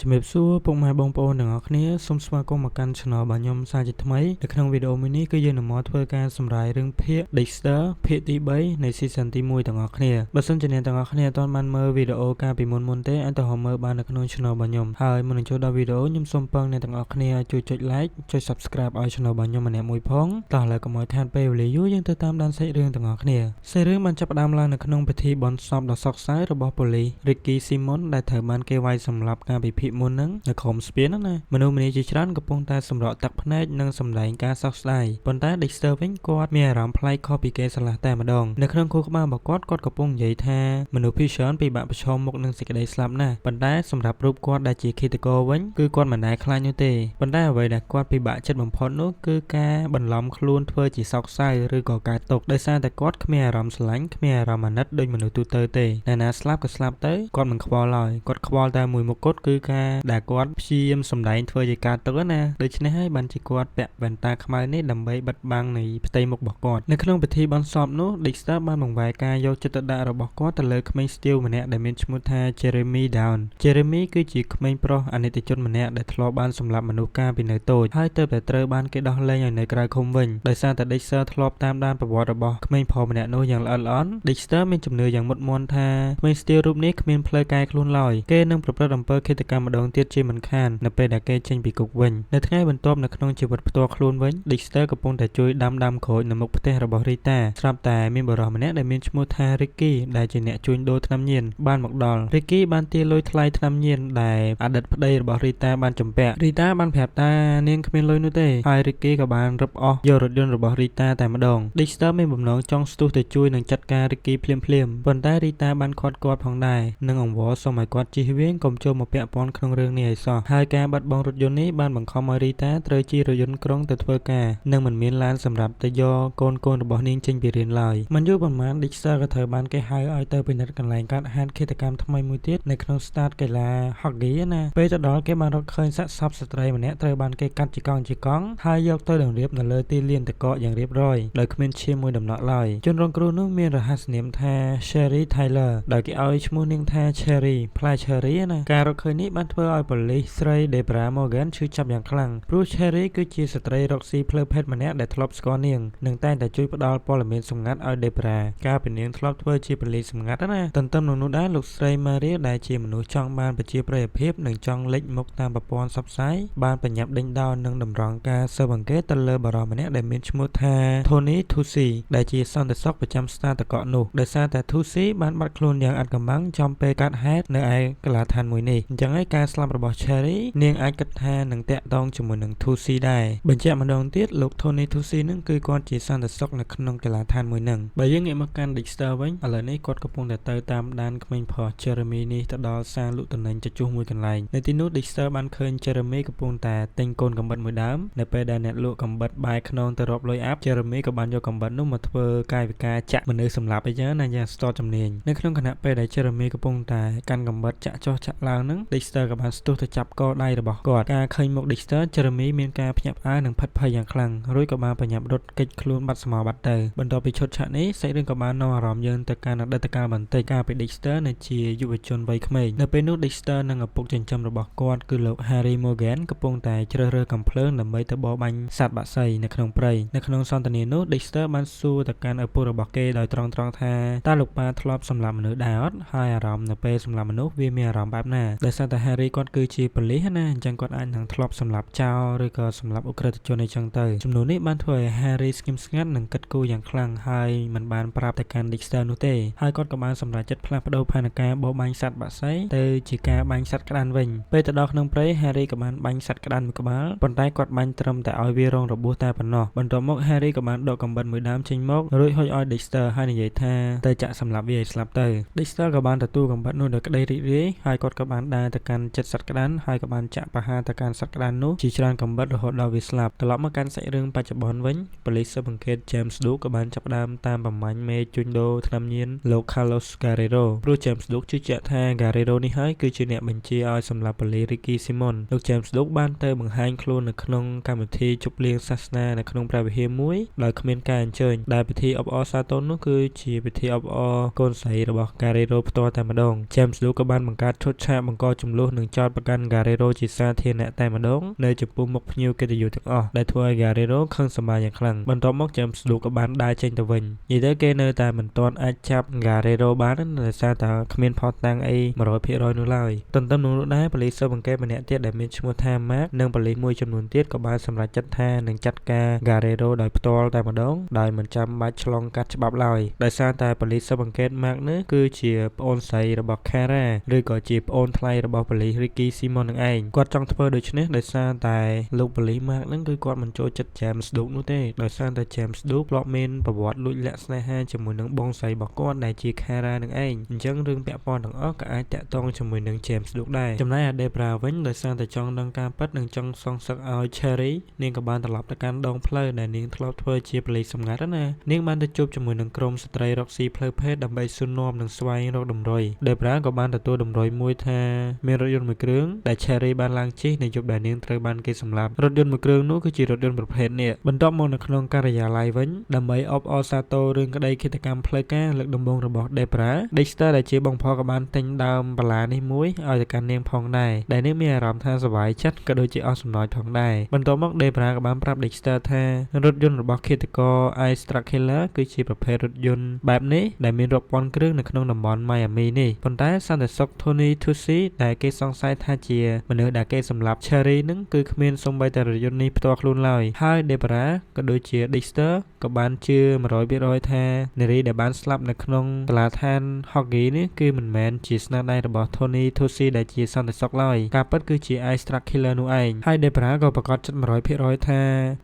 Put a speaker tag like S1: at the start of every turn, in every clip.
S1: ជំរាបសួរពុកម៉ែបងប្អូនទាំងអស់គ្នាសូមស្វាគមន៍មកកាន់ Channel របស់ខ្ញុំសាជាថ្មីនៅក្នុងវីដេអូមួយនេះគឺយើងនឹងមកធ្វើការសម្រាយរឿងភាគ Dexter ភាគទី3នៃ Season ទី1ទាំងអស់គ្នាបើសិនជាអ្នកទាំងអស់គ្នាអត់ទាន់បានមើលវីដេអូកាលពីមុនទេអាចទៅមើលបាននៅក្នុង Channel របស់ខ្ញុំហើយមុននឹងចូលដល់វីដេអូខ្ញុំសូមពឹងអ្នកទាំងអស់គ្នាជួយចុច Like ចុច Subscribe ឲ្យ Channel របស់ខ្ញុំម្នាក់មួយផងតោះឥឡូវកុំឲ្យខាតពេលវេលាយូរយើងទៅតាមដានសាច់រឿងទាំងអស់គ្នាសាច់រឿងបានចាប់ផ្ដើមឡើងនៅក្នុងពិធីបុណ្យសពដ៏សោកសៅរបស់ប៉ូលីស Ricky Simon ដែលត្រូវបានគេវាយសម្លាប់កាលពីភាគមុនហ្នឹងនៅក្រុមស្ពានណាមនុស្សម្នាជាច្រើនកំពុងតែសម្រក់ទឹកភ្នែកនិងសម្ដែងការសោកស្ដាយប៉ុន្តែ Dexter វិញគាត់មានអារម្មណ៍ប្លែកខុសពីគេស្រឡះតែម្ដងនៅក្នុងខួរក្បាលរបស់គាត់កំពុងនិយាយថាមនុស្សភាគច្រើនពិបាកប្រឈមមុខនឹងសេចក្តីស្លាប់ណាស់ប៉ុន្តែសម្រាប់រូបគាត់ដែលជាឃាតករវិញគឺគាត់មិនដែលខ្លាចនោះទេប៉ុន្តែអ្វីដែលគាត់ពិបាកចិត្តបំផុតនោះគឺការបន្លំខ្លួនធ្វើជាសោកសៅឬក៏កើតទុក្ខដោយសារតែគាត់គ្មានអារម្មណ៍ស្រឡាញ់គ្មានអារម្មណ៍អាណិតដូចមនុស្សទូទៅទេតែណាស្លាប់ក៏ស្លាប់ទៅគាត់មិនខ្វល់ឡើយគាត់ខ្វល់តែមួយមុខគត់គឺការដែលគាត់ព្យាយាមសម្ដែងធ្វើជាកើតទុក្ខណាដូច្នេះហើយបានជាគាត់ពាក់វ៉ែនតាខ្មៅនេះដើម្បីបិទបាំងនៃផ្ទៃមុខរបស់គាត់នៅក្នុងពិធីបុណ្យសពនោះ Dexter បានបង្វែរការយកចិត្តទុកដាក់របស់គាត់ទៅលើក្មេងស្ទាវម្នាក់ដែលមានឈ្មោះថា Jeremy Down Jeremy គឺជាក្មេងប្រុសអនិច្ចជនម្នាក់ដែលធ្លាប់បានសម្លាប់មនុស្សកាលពីនៅតូចហើយទើបតែត្រូវបានគេដោះលែងឲ្យនៅក្រៅឃុំវិញដោយសារតែ Dexter ធ្លាប់តាមដានប្រវត្តិរបស់ក្មេងប្រុសម្នាក់នោះយ៉ាងល្អិតល្អន់ Dexter មានជំនឿយ៉ាងមុតមាំថាក្មេងស្ទាវរូបនេះគ្មានផ្លូវកែខ្លួនឡើយគេនឹងប្រព្រឹត្តអំពើឃាតកម្មម្ដងទៀតជាមិនខាននៅពេលដែលគេចេញពីគុកវិញនៅថ្ងៃបន្ទាប់នៅក្នុងជីវិតផ្ទាល់ខ្លួនវិញ Dexter កំពុងតែជួយដាំក្រូចនៅមុខផ្ទះរបស់ Rita ស្រាប់តែមានបុរសម្នាក់ដែលមានឈ្មោះថា Ricky ដែលជាអ្នកជួញដូរថ្នាំញៀនបានមកដល់ Ricky បានទារលុយថ្លៃថ្នាំញៀនដែលអតីតប្តីរបស់ Rita បានចម្ពាក់ Rita បានប្រាប់ថានាងគ្មានលុយនោះទេហើយ Ricky ក៏បានរឹបអូសយករថយន្តរបស់ Rita តែម្ដង Dexter មានបំណងចង់ស្ទុះទៅជួយនឹងចាត់ការ Ricky ភ្លាមៗប៉ុន្តែ Rita បានខាត់គាត់ផងដែរនិងអង្វរសុំឲ្យគាត់ជៀសវាងកុំចូលមកពាក់ព័ន្ធក្នុងរឿងនេះឲ្យសោះហើយការបាត់បង់រថយន្តនេះបានបង្ខំឲ្យ Rita ត្រូវជិះរថយន្តក្រុងទៅធ្វើការនិងមិនមានឡានសម្រាប់ទៅយកកូនរបស់នាងចេញពីរៀនឡើយមិនយូរប៉ុន្មាន Dexter ក៏ត្រូវបានគេហៅឲ្យទៅពិនិត្យកន្លែងកាត់ហានឃាតកម្មថ្មីមួយទៀតនៅក្នុងស្តាតកីឡា Hockey ណាពេលទៅដល់គេបានរកឃើញសាកសពស្ត្រីម្នាក់ត្រូវបានគេកាត់ជាកង់ហើយយកទៅតម្រៀបនៅលើទីលានទឹកកកយ៉ាងរៀបរយដោយគ្មានឈាមមួយដំណក់ឡើយជនរងគ្រោះនោះមានរហស្សនាមថា Sherry Tyler ដោយគេឲ្យឈ្មោះនាងថា Cherry ផ្លែ Cherry ណាការរកឃើញនេះបានធ្វើឲ្យប៉ូលីសស្រី Debra Morgan ឈឺចាប់យ៉ាងខ្លាំងព្រោះ Cherry គឺជាស្ត្រីរកស៊ីផ្លូវភេទម្នាក់ដែលធ្លាប់ស្គាល់នាងនិងតែងតែជួយផ្ដល់ព័ត៌មានសម្ងាត់ឲ្យ Debra កាលពីនាងធ្លាប់ធ្វើជាប៉ូលីសសម្ងាត់ណាទន្ទឹមនឹងនោះដែរលោកស្រី Maria ដែលជាមនុស្សចង់បានប្រជាប្រិយភាពនិងចង់លេចមុខតាមប្រព័ន្ធផ្សព្វផ្សាយបានបញ្ញាប់ដេញដោលនិងតម្រង់ការស៊ើបអង្កេតទៅលើបុរសម្នាក់ដែលមានឈ្មោះថា Tony Tucci ដែលជាសន្តិសុខប្រចាំស្ថានទឹកកកនោះដោយសារតែ Tucci បានបាត់ខ្លួនយ៉ាងឥតកំបាំងចំពេលកើតហេតុនៅឯកន្លះឋានមួយនេះអញ្ចឹងហើយការស្លាប់របស់ Cherry នាងអាចគិតថានឹងតាក់ទងជាមួយនឹង Tucci ដែរបញ្ជាក់ម្ដងទៀតលោក Tony Tucci នឹងគឺគាត់ជាសន្តិសុខនៅក្នុងកន្លះឋានមួយនឹងបើយើងងាកមកកាន់ Dexter វិញឥឡូវនេះគាត់កំពុងតែទៅតាមដានក្មេងប្រុស Jeremy នេះទៅដល់សាលលក់ទំនិញជជុះមួយកន្លែងនៅទីនោះ Dexter បានឃើញ Jeremy កំពុងតែទិញកូនកំបិតមួយដើមនៅពេលដែលអ្នកលក់កំបិតបែរខ្នងទៅរាប់លុយអាប់ Jeremy ក៏បានយកកំបិតនោះមកធ្វើកាយវិការចាក់មនុស្សសម្លាប់អីចឹងណាយ៉ាងស្ទាត់ជំនាញនៅក្នុងខណៈពេលដែល Jeremy កំពុងតែកាន់កំបិតចាក់ចុះចាក់ឡើងហ្នឹង Dexter ក៏បានស្ទុះទៅចាប់កដៃរបស់គាត់ការឃើញមុខ Dexter Jeremy មានការភ្ញាក់ផ្អើលនិងផិតភ័យយ៉ាងខ្លាំងរួចក៏បានប្រញាប់រត់គេចខ្លួនបាត់ស្មោបាត់ទៅបន្ទាប់ពីឈុតឆាកនេះសាច់រឿងក៏បាននាំអារម្មណ៍យើងទៅកាន់អតីតកាលបន្តិចកាលពី Dexter នៅជាយុវជនវ័យក្មេងនៅពេលនោះ Dexter និងឪពុកចិញ្ចឹមរបស់គាត់គឺលោក Harry Morgan កំពុងតែជ្រើសរើសកាំភ្លើងដើម្បីទៅបរបាញ់សត្វបក្សីនៅក្នុងព្រៃនៅក្នុងសន្ទនានោះ Dexter បានសួរទៅកាន់ឪពុករបស់គេដោយត្រង់ថាតើលោកប៉ាធ្លាប់សម្លាប់មនុស្សដែរអត់ហើយអារម្មណ៍នៅពេលសម្លាប់មនុស្សវាមានអារម្មណ៍បែបណាដោយសារតែ Harry គាត់គឺជាប៉ូលីសណាអញ្ចឹងគាត់អាចនឹងធ្លាប់សម្លាប់ចោរឬក៏សម្លាប់អ ுக ្រិតជនអីចឹងទៅចំនួននេះបានធ្វើឲ្យ Harry ស្ងៀមស្ងាត់និងគិតគូរយ៉ាងខ្លាំងហើយមិនបានប្រាប់ទៅកាន់ Dexter នោះទេហើយគាត់ក៏បានសម្រេចចិត្តផ្លាស់ប្ដូរផែនការបរបាញ់សត្វបក្សីទៅជាការបាញ់សត្វក្តាន់វិញពេលទៅដល់ក្នុងព្រៃ Harry ក៏បានបាញ់សត្វក្តាន់មួយក្បាលប៉ុន្តែគាត់បាញ់ត្រឹមតែឲ្យវារងរបួសតែប៉ុណ្ណោះបន្ទាប់មក Harry ក៏បានដកកំបិតមួយដើមចេញមករួចហុចឲ្យ Dexter ហើយនិយាយថាទៅចាក់សម្លាប់វាឲ្យស្លាប់ទៅ Dexter ក៏បានទទួលកំបិតនោះដោយក្តីរីករាយហើយគាត់ក៏បានដើរទៅកាន់ចិត្តសត្វក្តាន់ហើយក៏បានចាក់ប្រហារទៅកាន់សត្វក្តាន់នោះជាច្រើនកំបិតរហូតដល់វាស្លាប់ត្រឡប់មកកាន់សាច់រឿងបច្ចុប្បន្នវិញប៉ូលីសស៊ើបអង្កេត James Duke ក៏បានចាប់ផ្ដើមតាមប្រមាញ់មេជួញដូរថ្នាំញៀនលោក Carlos Guerrero ព្រោះ James Duke ជឿជាក់ថា Guerrero នេះហើយគឺជាអ្នកបញ្ជាឲ្យសម្លាប់ប៉ូលីស Ricky Simon លោក James Duke បានទៅបង្ហាញខ្លួននៅក្នុងកម្មវិធីជប់លៀងសាសនានៅក្នុងព្រះវិហារមួយដោយគ្មានការអញ្ជើញដែលពិធីអបអរសាទរនោះគឺជាពិធីអបអរកូនស្រីរបស់ Guerrero ផ្ទាល់តែម្ដង James Duke ក៏បានបង្កើតឈុតឆាកបង្កចំនួន នឹងចោទប្រកាន់ Guerrero ជាសាធារណៈតែម្ដងនៅចំពោះមុខភ្ញៀវកិត្តិយសទាំងអស់ដែលធ្វើឲ្យ Guerrero ខឹងសម្បារយ៉ាងខ្លាំងបន្ទាប់មក James Duke ក៏បានដើរចេញទៅវិញនិយាយទៅគេនៅតែមិនទាន់អាចចាប់ Guerrero បានដោយសារតែគ្មានផុសតាំងអី 100% នោះឡើយទន្ទឹមនឹងនោះដែរប៉ូលីសស៊ើបអង្កេតម្នាក់ទៀតដែលមានឈ្មោះថា Mark និងប៉ូលីសមួយចំនួនទៀតក៏បានសម្រេចចិត្តថានឹងចាត់ការ Guerrero ដោយផ្ទាល់តែម្ដងដោយមិនចាំបាច់ឆ្លងកាត់ច្បាប់ឡើយដោយសារតែប៉ូលីសស៊ើបអង្កេត Mark នេះគឺជាប្អូនស្រីរបស់ Kara ឬក៏ជាប្អូនថ្លៃរបស់ប៉ូលីស Ricky Simon នឹងឯងគាត់ចង់ធ្វើដូច្នេះដោយសារតែលោកប៉ូលីស Mark នឹងគឺគាត់មិនចូលចិត្ត James Duke នោះទេដោយសារតែ James Duke ធ្លាប់មានប្រវត្តិលួចលាក់ស្នេហាជាមួយនឹងបងស្រីរបស់គាត់ដែលជា Kara នឹងឯងអញ្ចឹងរឿងពាក់ព័ន្ធទាំងអស់ក៏អាចតាក់ទងជាមួយនឹង James Duke ដែរចំណែក Debra វិញដោយសារតែចង់ដឹងការពិតនិងចង់សងសឹកឲ្យ Cherry នាងក៏បានត្រឡប់ទៅកាន់ដងផ្លូវដែលនាងធ្លាប់ធ្វើជាប៉ូលីសសម្ងាត់ណានាងបានទៅជួបជាមួយនឹងក្រុមស្ត្រីរកស៊ីផ្លូវភេទដើម្បីសួរនាំនិងស្វែងរកតម្រុយ Debra ក៏បានទទួលតម្រុយមួយថាមានរថយន្តមួយគ្រឿងដែល Cherry បានឡើងជិះនៅយប់ដែលនាងត្រូវបានគេសម្លាប់រថយន្តមួយគ្រឿងនោះគឺជារថយន្តប្រភេទនេះបន្ទាប់មកនៅក្នុងការិយាល័យវិញដើម្បីអបអរសាទររឿងក្តីឃាតកម្មផ្លូវការលើកដំបូងរបស់ Debra Dexter ដែលជាបងប្អូនក៏បានទិញដើមបន្លានេះមួយឲ្យទៅកាន់នាងផងដែរដែលនាងមានអារម្មណ៍ថាសប្បាយចិត្តក៏ដូចជាអស់សំណើចផងដែរបន្ទាប់មក Debra ក៏បានប្រាប់ Dexter ថារថយន្តរបស់ឃាតករ Ice Dracula គឺជាប្រភេទរថយន្តបែបនេះដែលមានរាប់ពាន់គ្រឿងនៅក្នុងតំបន់ Miami នេះប៉ុន្តែសន្តិសុខ Tony Tucci ដែលគេសង្ស័យថាជាមនុស្សដែលគេសម្លាប់ Cherry នឹងគឺគ្មានសូម្បីតែរថយន្តនេះផ្ទាល់ខ្លួនឡើយហើយ Debra ក៏ដូចជា Dexter ក៏បានជឿ 100% ថានារីដែលបានស្លាប់នៅក្នុងកន្លដ្ឋាន Hockey នេះគឺមិនមែនជាស្នាដៃរបស់ Tony Tucci ដែលជាសន្តិសុខឡើយការពិតគឺជា Ice Dracula នោះឯងហើយ Debra ក៏ប្រកាសចិត្ត 100% ថា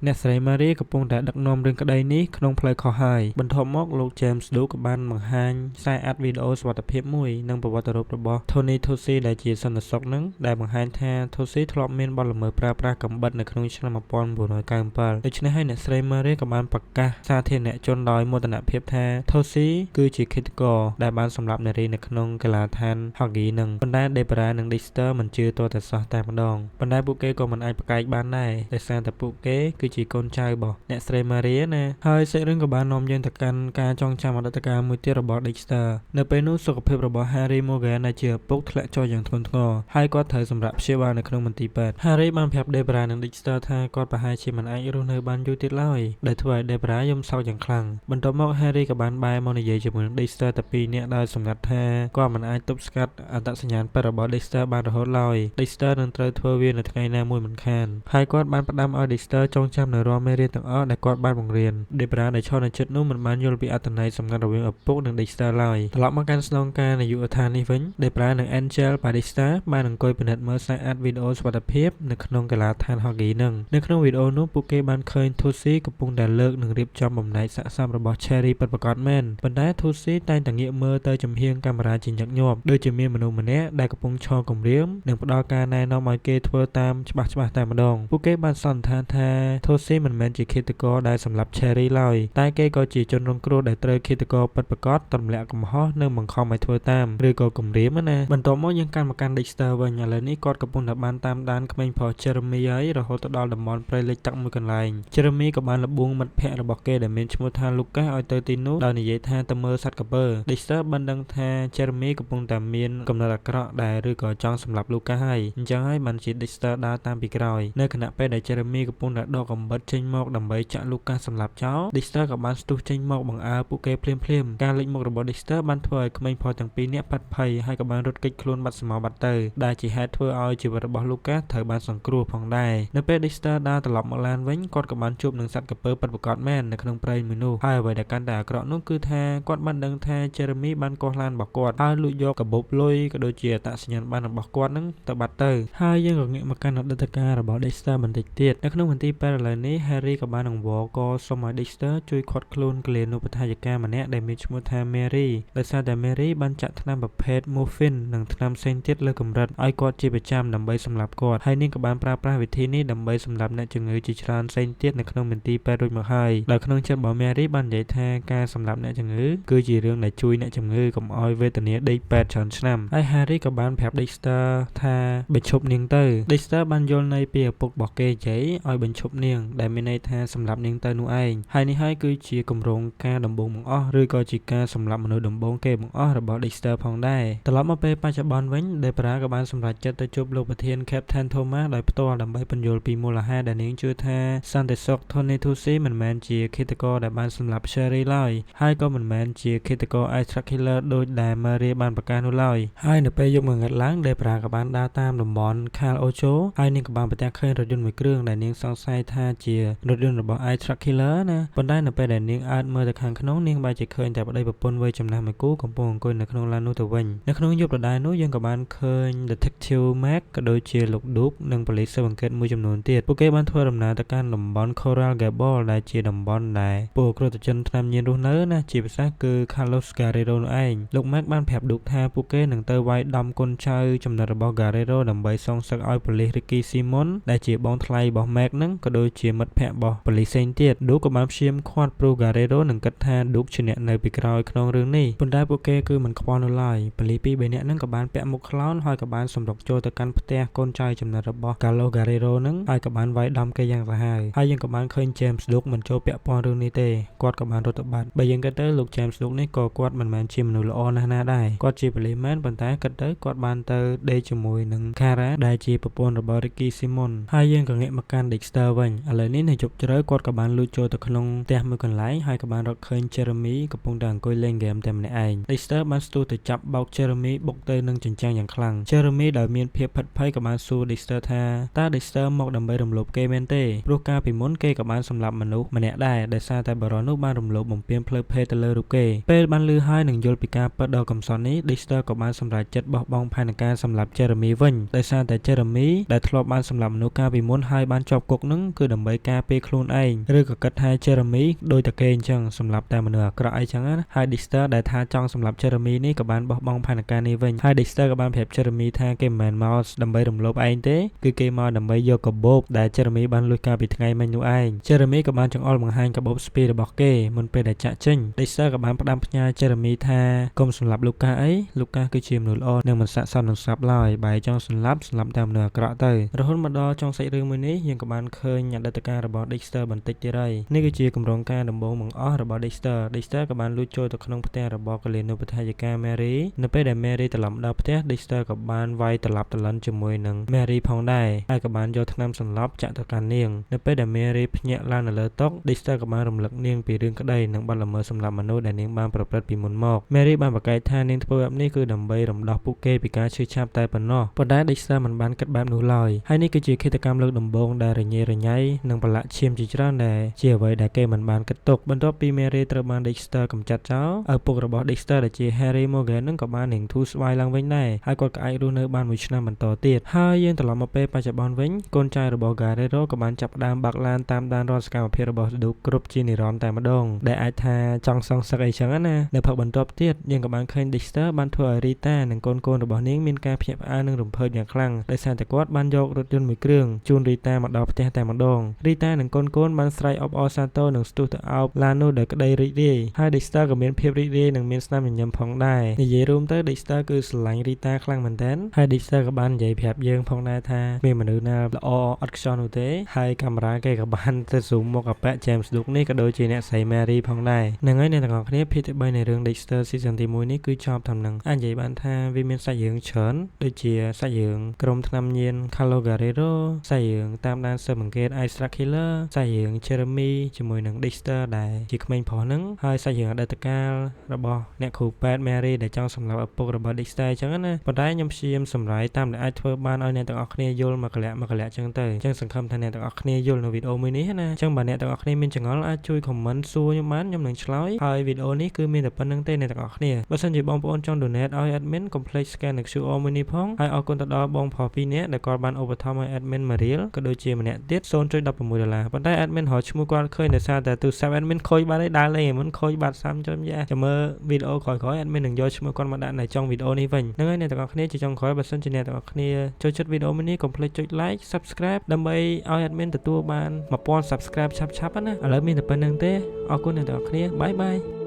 S1: អ្នកស្រី Mary កំពុងតែដឹកនាំរឿងក្តីនេះក្នុងផ្លូវខុសហើយបន្ទាប់មកលោក James Duke ក៏បានបង្ហាញខ្សែអាត់វីដេអូសុវត្ថិភាពមួយនិងប្រវត្តិរូបរបស់ Tony Tucci ដែលជាសន្តិសុខនឹងដែលបង្ហាញថា Tucci ធ្លាប់មានបទល្មើសប្រើប្រាស់កាំបិតនៅក្នុងឆ្នាំ 1997ដូច្នេះហើយអ្នកស្រី Mary ក៏បានប្រកាសសាធារណជនដោយមោទនភាពថា Tucci គឺជាឃាតករដែលបានសម្លាប់នារីនៅក្នុងកីឡាដ្ឋាន Hockey នឹងប៉ុន្តែ Debra និង Dexter មិនជឿទាល់តែសោះតែម្ដងប៉ុន្តែពួកគេក៏មិនអាចប្រកែកបានដែរដោយសារតែពួកគេគឺជាកូនចៅរបស់អ្នកស្រី Maria ណាហើយសាច់រឿងក៏បាននាំយើងទៅកាន់ការចងចាំអតីតកាលមួយទៀតរបស់ Dexter នៅពេលនោះសុខភាពរបស់ Harry Morgan ដែលជាឪពុកធ្លាក់ចុះយ៉ាងធ្ងន់ធ្ងរហើយគាត់ត្រូវសម្រាប់ព្យាបាលនៅក្នុងមន្ទីរពេទ្យ Harry បានប្រាប់ Debra និង Dexter ថាគាត់ប្រហែលជាមិនអាចរស់នៅបានយូរទៀតឡើយដែលធ្វើឲ្យ Debra យំសោកយ៉ាងខ្លាំងបន្ទាប់មក Harry ក៏បានបែរមកនិយាយជាមួយនឹង Dexter តែពីរនាក់ដោយសម្ងាត់ថាគាត់មិនអាចទប់ស្កាត់អត្តសញ្ញាណពិតរបស់ Dexter បានរហូតឡើយ Dexter នឹងត្រូវធ្វើវានៅថ្ងៃណាមួយមិនខានហើយគាត់បានផ្ដាំឲ្យ Dexter ចងចាំនៅរាល់មេរៀនទាំងអស់ដែលគាត់បានបង្រៀន Debra ដែលឈរនៅជិតនោះមិនបានយល់ពីអត្ថន័យសម្ងាត់រវាងឪពុកនិង Dexter ឡើយត្រឡប់មកកាន់ស្នងការនាយកដ្ឋាននេះវិញ Debra និង Angel Batista បានអង្គុយពិនិត្យមើលខ្សែអាត់វីដេអូសុវត្ថិភាពនៅក្នុងកីឡាដ្ឋាន Hockey នឹងនៅក្នុងវីដេអូនោះពួកគេបានឃើញ Tucci កំពុងតែលើកនិងរៀបចំបំណែកសាកសពរបស់ Cherry ពិតប្រាកដមែនប៉ុន្តែ Tucci តែងតែងាកមើលទៅចំហៀងកាមេរ៉ាជាញឹកញាប់ដូចជាមានមនុស្សម្នាក់ដែលកំពុងឈរគំរាមនិងផ្ដល់ការណែនាំឲ្យគេធ្វើតាមច្បាស់តែម្ដងពួកគេបានសន្និដ្ឋានថា Tucci មិនមែនជាឃាតករដែលសម្លាប់ Cherry ឡើយតែគេក៏ជាជនរងគ្រោះដែលត្រូវឃាតករពិតប្រាកដទម្លាក់កំហុសនិងបង្ខំឲ្យធ្វើតាមឬក៏គំរាមណាបន្ទាប់មកយើងកាន់មកកាន់ Dexter វិញឥឡូវនេះគាត់កំពុងតែបានតាមដានក្មេងប្រុស Jeremy ហើយរហូតទៅដល់តំបន់ព្រៃលិចទឹកមួយកន្លែង Jeremy ក៏បានលបួងមិត្តភក្តិរបស់គេដែលមានឈ្មោះថា Lucas ឲ្យទៅទីនោះដោយនិយាយថាទៅមើលសត្វក្រពើ Dexter បានដឹងថា Jeremy កំពុងតែមានកំណត់អាក្រក់ដែរឬក៏ចង់សម្លាប់ Lucas ហើយអញ្ចឹងហើយបានជា Dexter ដើរតាមពីក្រោយនៅខណៈពេលដែល Jeremy កំពុងតែដកកាំបិតចេញមកដើម្បីចាក់ Lucas សម្លាប់ចោល Dexter ក៏បានស្ទុះចេញមកបង្អើពួកគេភ្លាមៗការលេចមុខរបស់ Dexter បានធ្វើឲ្យក្មេងប្រុសទាំងពីរនាក់ប៉ាត់ភ័យហើយក៏បានរត់គេចខ្លួនបាត់សម្ោបាត់ទៅដែលជាហេតុធ្វើឲ្យជីវិតរបស់ Lucas ត្រូវបានសង្គ្រោះផងដែរនៅពេល Dexter ដើរត្រឡប់មកឡានវិញគាត់ក៏បានជួបនឹងសត្វក្រពើពិតប្រាកដមែននៅក្នុងព្រៃមួយនោះហើយអ្វីដែលកាន់តែអាក្រក់នោះគឺថាគាត់បានដឹងថា Jeremy បានកោះឡានរបស់គាត់ហើយលួចយកកាបូបលុយក៏ដូចជាអត្តសញ្ញាណប័ណ្ណរបស់គាត់នឹងទៅបាត់ទៅហើយយើងក៏ងាកមកកាន់អតីតកាលរបស់ Dexter បន្តិចទៀតនៅក្នុងមន្ទីរពេទ្យឥឡូវនេះ Harry ក៏បានអង្វរកសុំឲ្យ Dexter ជួយឃាត់ខ្លួនកលានុបដ្ឋាយិកាម្នាក់ដែលមានឈ្មោះថា Mary ដោយសារតែ Mary បានចាក់ថ្នាំប្រភេទ morphine និងថ្នាំផ្សេងទៀតលើកម្រិតឲ្យគាត់ជាប្រចាំដើម្បីសម្លាប់គាត់ហើយនាងក៏បានប្រើប្រាស់វិធីនេះដើម្បីសម្លាប់អ្នកជំងឺជាច្រើនផ្សេងទៀតនៅក្នុងមន្ទីរពេទ្យរួចមកហើយដោយក្នុងចិត្តរបស់ Mary បាននិយាយថាការសម្លាប់អ្នកជំងឺគឺជារឿងដែលជួយអ្នកជំងឺកុំឲ្យវេទនាដេកពេទ្យច្រើនឆ្នាំហើយ Harry ក៏បានប្រាប់ Dexter ថាបញ្ឈប់នាងទៅ Dexter បានយល់ន័យពីឪពុករបស់គេនិយាយឲ្យបញ្ឈប់នាងដែលមានន័យថាសម្លាប់នាងទៅនោះឯងហើយនេះហើយគឺជាគម្រោងការដំបូងបង្អស់ឬក៏ជាការសម្លាប់មនុស្សដំបូងគេបង្អស់របស់ Dexter ផងដែរត្រឡប់មកពេលបច្ចុប្បន្នវិញ Debra ក៏បានសម្រេចចិត្តទៅជួបលោកប្រធាន Captain Thomas ដោយផ្ទាល់ដើម្បីពន្យល់ពីមូលហេតុដែលនាងជឿថាសន្តិសុខ Tony Tucci មិនមែនជាឃាតករដែលបានសម្លាប់ Sherry ឡើយហើយក៏មិនមែនជាឃាតករ Extra Killer ដោយដែល Mary បានប្រកាសនោះឡើយហើយនៅពេលយប់ងងឹតឡើងដែលប្រាក៏បានដើរតាមតំបន់ Cal Ocho ហើយនាងក៏បានប្រទះឃើញរថយន្តមួយគ្រឿងដែលនាងសង្ស័យថាជារថយន្តរបស់ Extra Killer ណាប៉ុន្តែនៅពេលដែលនាងអើតមើលទៅខាងក្នុងនាងបែរជាឃើញតែប្តីប្រពន្ធវ័យចំណាស់មួយគូកំពុងអង្គុយនៅក្នុងឡាននោះទៅវិញនៅក្នុងយប់ដដែលនោះយើងក៏បានឃើញ Detective Mac ក៏ដូចជាលោក Duke និងប៉ូលីសស៊ើបអង្កេតមួយចំនួនទៀតពួកគេបានធ្វើដំណើរទៅកាន់តំបន់ Coral Gable ដែលជាតំបន់ដែលពលរដ្ឋក្រជនថ្នាំញៀនរស់នៅណាជាភាសាគឺ Carlos Guerrero នោះឯងលោក Mac បានប្រាប់ Duke ថាពួកគេនឹងទៅវាយដំកូនចៅចំណិតរបស់ Guerrero ដើម្បីសងសឹកឲ្យប៉ូលីស Ricky Simon ដែលជាបងថ្លៃរបស់ Mac នឹងក៏ដូចជាមិត្តភក្តិរបស់ប៉ូលីសផ្សេងទៀត Duke ក៏បានព្យាយាមឃាត់ព្រោះ Guerrero នឹងគិតថា Duke ជាអ្នកនៅពីក្រោយក្នុងរឿងនេះប៉ុន្តែពួកគេគឺមិនខ្វល់នោះឡើយប៉ូលីស2-3នាក់នឹងក៏បានពាក់មុខខ្លោនហើយក៏បានសម្រុកចូលទៅកាន់ផ្ទះកូនចៅចំណិតរបស់ Carlos Guerrero នឹងហើយក៏បានវាយដំគេយ៉ាងសាហាវហើយយើងក៏បានឃើញ James Duke មិនចូលពាក់ព័ន្ធរឿងនេះទេគាត់ក៏បានរត់ទៅបាត់បើយើងគិតទៅលោក James Duke នេះក៏គាត់មិនមែនជាមនុស្សល្អណាស់ណាដែរគាត់ជាប៉ូលីសមែនប៉ុន្តែគិតទៅគាត់បានទៅដេកជាមួយនឹង Kara ដែលជាប្រពន្ធរបស់ Ricky Simon ហើយយើងក៏ងាកមកកាន់ Dexter វិញឥឡូវនេះនៅជប់ជ្រៅគាត់ក៏បានលួចចូលទៅក្នុងផ្ទះមួយកន្លែងហើយក៏បានរកឃើញ Jeremy កំពុងតែអង្គុយលេងហ្គេមតែម្នាក់ឯង Dexter បានស្ទុះទៅចាប់បោក Jeremy បុកទៅនឹងជញ្ជាំងយ៉ាងខ្លាំង Jeremy ដែលមានភាពភិតភ័យក៏បានសួរ Dexter ថាតើ Dexter មកដើម្បីរំលោភគេមែនទេព្រោះកាលពីមុនគេក៏បានសម្លាប់មនុស្សម្នាក់ដែរដោយសារតែបរិសុទ្ធនោះបានរំលោភបំពានផ្លូវភេទទៅលើរូបគេពេលបានលឺហើយនឹងយល់ពីការពិតដ៏កំសត់នេះ Dexter ក៏បានសម្រេចចិត្តបោះបង់ផែនការសម្លាប់ Jeremy វិញដោយសារតែ Jeremy ដែលធ្លាប់បានសម្លាប់មនុស្សកាលពីមុនហើយបានជាប់គុកនឹងគឺដើម្បីការពារខ្លួនឯងឬក៏គិតថា Jeremy ដូចតែគេអញ្ចឹងសម្លាប់តែមនុស្សអាក្រក់អីចឹងណាហើយ Dexter ដែលថាចង់សម្លាប់ Jeremy នេះក៏បានបោះបង់ផែនការនេះវិញហើយ Dexter ក៏បានប្រាប់ Jeremy ថាគេមិនមែនមកដើម្បីរំលោភឯងទេគឺគេមកដើម្បីយកកាបូបដែល Jeremy បានលួចកាលពីថ្ងៃមិញនោះឯង Jeremy ក៏បានចង្អុលបង្ហាញកាបូបស្ពីរបស់គេមុនពេលដែលចាក់ចេញ Dexter ក៏បានផ្ដាំផ្ញើ Jeremy ថាកុំសម្លាប់លោកកាអីលោកកាគឺជាមនុស្សល្អនិងមិនស័ក្តិសមនឹងស្លាប់ឡើយបើចង់សម្លាប់តែមនុស្សអាក្រក់ទៅរហូតមកដល់ចុងសាច់រឿងមួយនេះយើងក៏បានឃើញអតីតកាលរបស់ Dexter បន្តិចទៀតហើយនេះគឺជាគម្រោងការដំបូងបង្អស់របស់ Dexter ក៏បានលួចចូលទៅក្នុងផ្ទះរបស់កលេនុបដ្ឋាយិកា Mary នៅពេលដែល Mary ត្រឡប់ដល់ផ្ទះ Dexter ក៏បានវាយត្រឡប់ត្រឡិនជាមួយនឹង Mary ផងដែរហើយក៏បានយកថ្នាំសន្លប់ចាក់ទៅកាន់នាងនៅពេលដែល Mary ភ្ញាក់ឡើងនៅលើតុ Dexter ក៏បានរំលឹកនាងពីរឿងក្តីនិងបទល្មើសសម្លាប់មនុស្សដែលនាងបានប្រព្រឹត្តពីមុនមក Mary បានប្រកែកថានាងធ្វើបែបនេះគឺដើម្បីរំដោះពួកគេពីការឈឺចាប់តែប៉ុណ្ណោះប៉ុន្តែ Dexter មិនបានគិតបែបនោះឡើយហើយនេះគឺជាឃាតកម្មលើកដំបូងដែលរញ៉េរញ៉ៃនិងប្រឡាក់ឈាមជាច្រើនដែលជាអ្វីដែលគេមិនបានគិតទុកបន្ទាប់ពី Mary ត្រូវបាន Dexter កម្ចាត់ចោលឪពុករបស់ Dexter ដែលជា Harry Morgan នឹងក៏បាននាងធូរស្វាយឡើងវិញដែរហើយគាត់ក៏អាចរស់នៅបានមួយឆ្នាំបន្តទៀតហើយយើងត្រឡប់មកពេលបច្ចុប្បន្នវិញកូនចៅរបស់ Guerrero ក៏បានចាប់ផ្ដើមបើកឡានតាមដានរាល់សកម្មភាពរបស់ Duke គ្រប់ជានិរន្តរ៍តែម្ដងដែលអាចថាចង់សងសឹកអីចឹងណានៅផឹកបន្ទាប់ទៀតយើងក៏បានឃើញ Dexter បានធ្វើឲ្យ Rita និងកូនៗរបស់នាងមានការភ្ញាក់ផ្អើលនិងរំភើបយ៉ាងខ្លាំងដោយសារតែគាត់បានយករថយន្តមួយគ្រឿងជូន Rita មកដល់ផ្ទះតែម្ដង Rita និងកូនៗបានស្រែកអបអរសាទរនិងស្ទុះទៅអោបឡាននោះដោយក្តីរីករាយហើយ Dexter ក៏មានភាពរីករាយនិងមានស្នាមញញឹមផងដែរនិយាយរួមទៅ Dexter គឺស្រឡាញ់ Rita ខ្លាំងមែនទែនហើយ Dexter ក៏បាននិយាយប្រាប់យើងផងដែរថាមានមនុស្សណាល្អអត់ខ្ចោះនោះទេហើយកាមេរ៉ាគេក៏បានទៅ zoom មកអាប៉ាក់ James Duke នេះក៏ដូចជាអ្នកស្រី Mary ផងដែរហ្នឹងហើយអ្នកទាំងអស់គ្នាភាគទី3នៃរឿង Dexter season ទី1នេះគឺចប់តាមនឹងអាចនិយាយបានថាវាមានសាច់រឿងច្រើនដូចជាសាច់រឿងក្រុមថ្នាំញៀន Carlos Guerrero សាច់រឿងតាមដានស៊ើបអង្កេត Extra Killer សាច់រឿង Jeremy ជាមួយនឹង Dexter ដែលជាក្មេងប្រុសហ្នឹងហើយសាច់រឿងអតីតកាលរបស់អ្នកគ្រូពេទ្យ Mary ដែលចង់សម្លាប់ឪពុករបស់ Dexter អញ្ចឹងណាប៉ុន្តែខ្ញុំព្យាយាមសម្រាយតាមដែលអាចធ្វើបានឲ្យអ្នកទាំងអស់គ្នាយល់មកកលៈអញ្ចឹងទៅអញ្ចឹងសង្ឃឹមថាអ្នកទាំងអស់គ្នាយល់នៅវីដេអូមួយនេះណាអញ្ចឹងបើអ្នកទាំងអស់គ្នាមានចម្ងល់អាចជួយ comment សួរខ្ញុំបានខ្ញុំនឹងឆ្លើយហើយវីដេអូនេះគឺមានតែប៉ុណ្្នឹងទេអ្នកទាំងអស់គ្នាបើសិនជាបងប្អូនចង់ donate ឲ្យ admin កុំភ្លេច scan នៅ QR មួយនេះផងហើយអរគុណទៅដល់បងប្រុស2នាក់ដែលគាត់បានឧបត្ថម្ភឲ្យ admin មួយរៀលក៏ដូចជាម្នាក់ទៀត $0.16 ប៉ុន្តែ admin រកឈ្មោះគាត់ឃើញដោយសារតែទូរស័ព្ទ admin ខូចបាត់ហើយដើរលេងមិនខូចបាត់សាំចាំយ៉ាចាំមើលវីដេអូក្រោយៗ admin នឹងយកឈ្មោះគាត់មកដាក់នៅចុងវីដេអូនេះវិញហ្នឹងហើយអ្នកទាំងអស់គ្នាជាចុងក្រោយបើសិនជាអ្នកទាំងអស់គ្នាចូលចិត្តវីដេអូមួយនេះកុំភ្លេចចុច like subscribe ដើម្បីឲ្យ admin ទទួលបាន1000 subscribe ឆាប់ៗណាឥឡូវមានតែប៉ុណ្្នឹងទេអរគុណអ្នកទាំងអស់គ្នាបាយបាយ